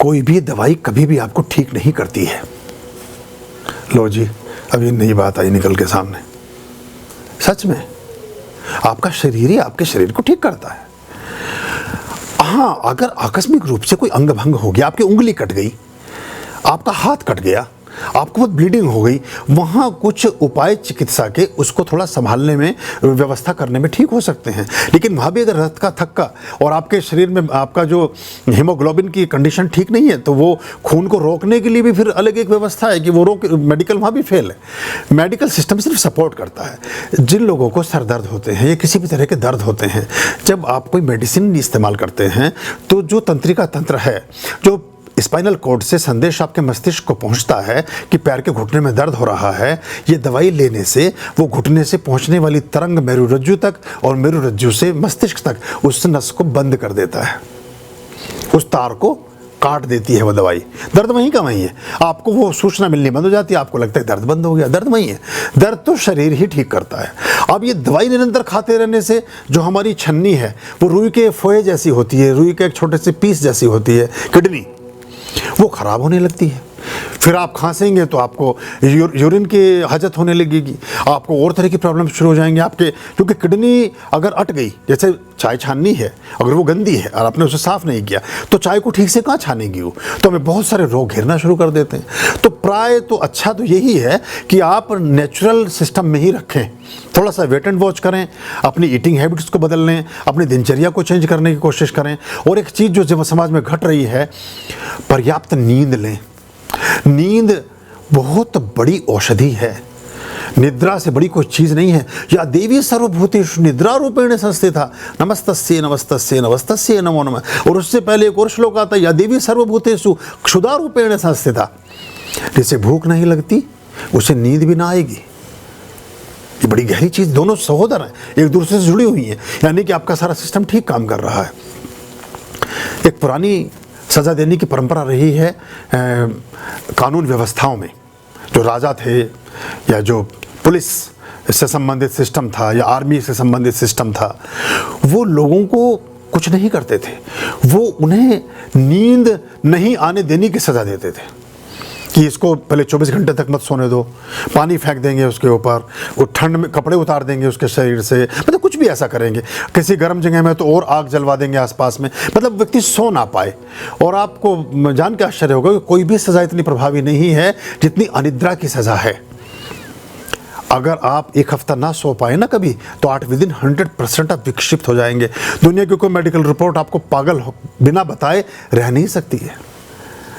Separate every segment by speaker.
Speaker 1: कोई भी दवाई कभी भी आपको ठीक नहीं करती है। लो जी, अभी नई बात आई निकल के सामने। सच में आपका शरीर ही आपके शरीर को ठीक करता है। हाँ, अगर आकस्मिक रूप से कोई अंग भंग हो गया, आपकी उंगली कट गई, आपका हाथ कट गया, आपको बहुत ब्लीडिंग हो गई, वहाँ कुछ उपाय चिकित्सा के उसको थोड़ा संभालने में, व्यवस्था करने में ठीक हो सकते हैं। लेकिन वहाँ भी अगर रक्त का थक्का और आपके शरीर में आपका जो हीमोग्लोबिन की कंडीशन ठीक नहीं है, तो वो खून को रोकने के लिए भी फिर अलग एक व्यवस्था है कि वो मेडिकल वहाँ भी फेल है। मेडिकल सिस्टम सिर्फ सपोर्ट करता है। जिन लोगों को सर दर्द होते हैं या किसी भी तरह के दर्द होते हैं, जब आप कोई मेडिसिन इस्तेमाल करते हैं तो जो तंत्रिका तंत्र है, जो स्पाइनल कॉर्ड से संदेश आपके मस्तिष्क को पहुंचता है कि पैर के घुटने में दर्द हो रहा है, ये दवाई लेने से वो घुटने से पहुंचने वाली तरंग मेरुरज्जु तक और मेरुरज्जु से मस्तिष्क तक उस नस को बंद कर देता है, उस तार को काट देती है वो दवाई। दर्द वहीं का वहीं है, आपको वो सूचना मिलनी बंद हो जाती है, आपको लगता है दर्द बंद हो गया, दर्द वहीं है। दर्द तो शरीर ही ठीक करता है। अब ये दवाई निरंतर खाते रहने से जो हमारी छन्नी है वो रुई के फोए जैसी होती है, रुई के एक छोटे से पीस जैसी होती है, किडनी, वो खराब होने लगती है। फिर आप खांसेंगे तो आपको यूरिन की हजत होने लगेगी, आपको और तरह की प्रॉब्लम शुरू हो जाएंगे आपके, क्योंकि किडनी अगर अट गई, जैसे चाय छाननी है, अगर वो गंदी है और आपने उसे साफ़ नहीं किया तो चाय को ठीक से कहाँ छानेगी वो, तो हमें बहुत सारे रोग घेरना शुरू कर देते हैं। तो प्राय तो अच्छा तो यही है कि आप नेचुरल सिस्टम में ही रखें, थोड़ा सा वेट एंड वॉच करें, अपनी ईटिंग हैबिट्स को बदल लें, अपनी दिनचर्या को चेंज करने की कोशिश करें। और एक चीज़ जो समाज में घट रही है, पर्याप्त नींद लें। नींद बहुत बड़ी औषधि है, निद्रा से बड़ी कोई चीज़ नहीं है। या देवी सर्वभूतेषु निद्रा रूपेण संस्थिता, नमस्तस्यै नमस्तस्यै नमस्तस्यै नमो नमः। और उससे पहले एक और श्लोक आता है, या देवी सर्वभूतेषु क्षुधा रूपेण संस्थिता। जिसे भूख नहीं लगती उसे नींद भी ना आएगी। ये बड़ी गहरी चीज़, दोनों सहोदर हैं, एक दूसरे से जुड़ी हुई हैं, यानी कि आपका सारा सिस्टम ठीक काम कर रहा है। एक पुरानी सज़ा देने की परंपरा रही है कानून व्यवस्थाओं में। जो राजा थे या जो पुलिस से संबंधित सिस्टम था या आर्मी से संबंधित सिस्टम था, वो लोगों को कुछ नहीं करते थे, वो उन्हें नींद नहीं आने देने की सज़ा देते थे कि इसको पहले 24 घंटे तक मत सोने दो, पानी फेंक देंगे उसके ऊपर, वो ठंड में कपड़े उतार देंगे उसके शरीर से, मतलब कुछ भी ऐसा करेंगे। किसी गर्म जगह में तो और आग जलवा देंगे आसपास में, मतलब व्यक्ति सो ना पाए। और आपको जान के आश्चर्य होगा कि कोई भी सज़ा इतनी प्रभावी नहीं है जितनी अनिद्रा की सज़ा है। अगर आप एक हफ्ता ना सो पाए ना कभी, तो 8 विदिन 100% आप विक्षिप्त हो जाएंगे। दुनिया की कोई मेडिकल रिपोर्ट आपको पागल बिना बताए रह नहीं सकती है।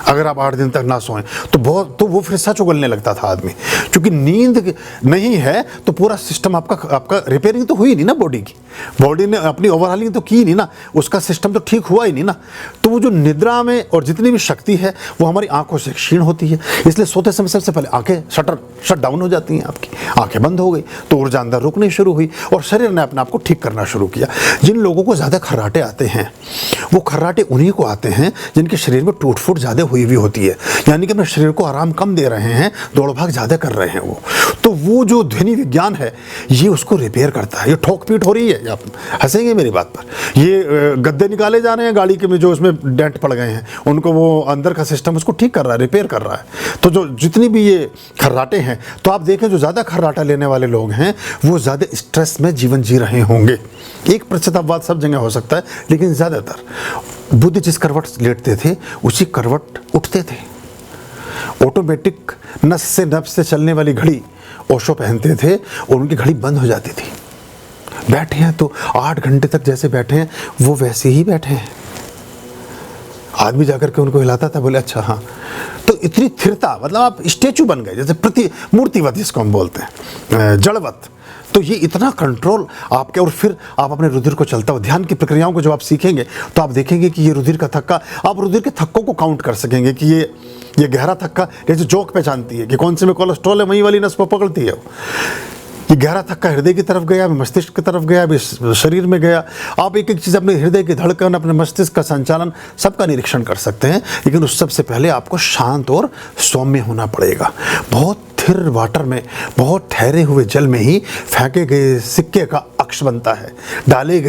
Speaker 1: अगर आप 8 दिन तक ना सोएं तो वो फिर सच उगलने लगता था आदमी, क्योंकि नींद नहीं है तो पूरा सिस्टम आपका रिपेयरिंग तो हुई नहीं ना, बॉडी ने अपनी ओवरहालिंग तो की नहीं ना, उसका सिस्टम तो ठीक हुआ ही नहीं ना। तो वो जो निद्रा में और जितनी भी शक्ति है वो हमारी आंखों से क्षीण होती है, इसलिए सोते समय सबसे पहले आंखें शट डाउन हो जाती हैं, आपकी आंखें बंद हो गई तो ऊर्जा अंदर रुकनी शुरू हुई और शरीर ने अपने आप को ठीक करना शुरू किया। जिन लोगों को ज़्यादा खर्राटे आते हैं, वो खर्राटे उन्हीं को आते हैं जिनके शरीर में टूट फूट ज़्यादा हुई भी होती है, यानी कि अपने शरीर को आराम कम दे रहे हैं, दौड़ भाग ज़्यादा कर रहे हैं वो। तो वो जो ध्वनि विज्ञान है ये उसको रिपेयर करता है। ये ठोक पीट हो रही है, आप हंसेंगे मेरी बात पर, ये गद्दे निकाले जा रहे हैं गाड़ी के में जो उसमें डेंट पड़ गए हैं, उनको वो अंदर का सिस्टम उसको ठीक कर रहा है, रिपेयर कर रहा है। तो जो जितनी भी ये खर्राटे हैं, तो आप देखें जो ज़्यादा खर्राटा लेने वाले लोग हैं वो ज़्यादा स्ट्रेस में जीवन जी रहे होंगे। 1% अपवाद सब जगह हो सकता है, लेकिन ज़्यादातर बुद्ध जिस करवट लेटते थे उसी करवट उठते थे। ऑटोमेटिक नस से नब्ज से चलने वाली घड़ी ओशो पहनते थे और उनकी घड़ी बंद हो जाती थी। बैठे हैं तो 8 घंटे तक जैसे बैठे हैं वो वैसे ही बैठे हैं। आदमी जाकर के उनको हिलाता था, बोले अच्छा हाँ। तो इतनी स्थिरता, मतलब आप स्टेचू बन गए, जैसे मूर्तिवत जिसको हम बोलते हैं, जड़वत। तो ये इतना कंट्रोल आपके, और फिर आप अपने रुधिर को चलता हुआ, ध्यान की प्रक्रियाओं को जब आप सीखेंगे तो आप देखेंगे कि ये रुधिर का थक्का, आप रुधिर के थक्कों को काउंट कर सकेंगे कि ये गहरा थक्का, जैसे जोक पहचानती है कि कौन से में कोलेस्ट्रॉल है, वहीं वाली नस को पकड़ती है वो। ये गहरा थक्का हृदय की तरफ गया, मस्तिष्क की तरफ गया, शरीर में गया। आप एक एक चीज़, अपने हृदय की धड़कन, अपने मस्तिष्क का संचालन, सबका निरीक्षण कर सकते हैं। लेकिन उस सबसे पहले आपको शांत और सौम्य होना पड़ेगा, बहुत स्थिर वाटर में, बहुत ठहरे हुए जल में ही फेंके गए सिक्के का अक्ष बनता है, डाले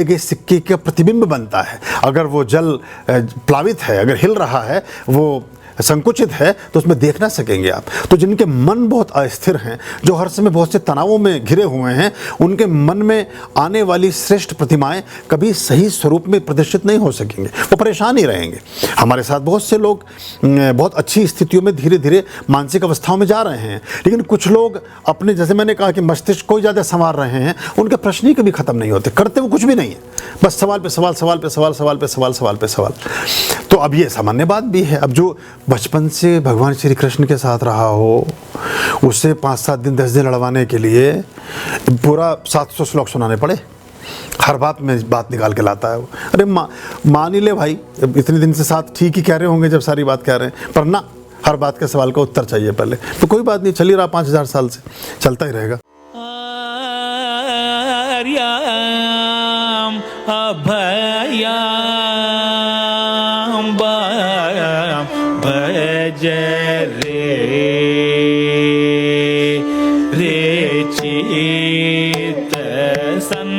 Speaker 1: गए सिक्के का प्रतिबिंब बनता है। अगर वो जल प्लावित है, अगर हिल रहा है, वो संकुचित है, तो उसमें देख ना सकेंगे आप। तो जिनके मन बहुत अस्थिर हैं, जो हर समय बहुत से तनावों में घिरे हुए हैं, उनके मन में आने वाली श्रेष्ठ प्रतिमाएं कभी सही स्वरूप में प्रदर्शित नहीं हो सकेंगे, वो परेशान ही रहेंगे। हमारे साथ बहुत से लोग बहुत अच्छी स्थितियों में धीरे धीरे मानसिक अवस्थाओं में जा रहे हैं, लेकिन कुछ लोग अपने, जैसे मैंने कहा कि मस्तिष्क को ज़्यादा संवार रहे हैं, उनके प्रश्न ही कभी खत्म नहीं होते, करते वो कुछ भी नहीं है, बस सवाल पे सवाल, सवाल पे सवाल, सवाल पे सवाल, सवाल पे सवाल। तो अब ये सामान्य बात भी है। अब जो बचपन से भगवान श्री कृष्ण के साथ रहा हो, उसे 5-7 दिन 10 दिन लड़वाने के लिए पूरा 700 श्लोक सुनाने पड़े, हर बात में बात निकाल के लाता है वो। अरे मान ही ले भाई, इतने दिन से साथ ठीक ही कह रहे होंगे जब सारी बात कह रहे हैं, पर ना, हर बात के सवाल का उत्तर चाहिए पहले। तो कोई बात नहीं, चल ही रहा 5000 साल से, चलता ही रहेगा।
Speaker 2: भज रे चित सन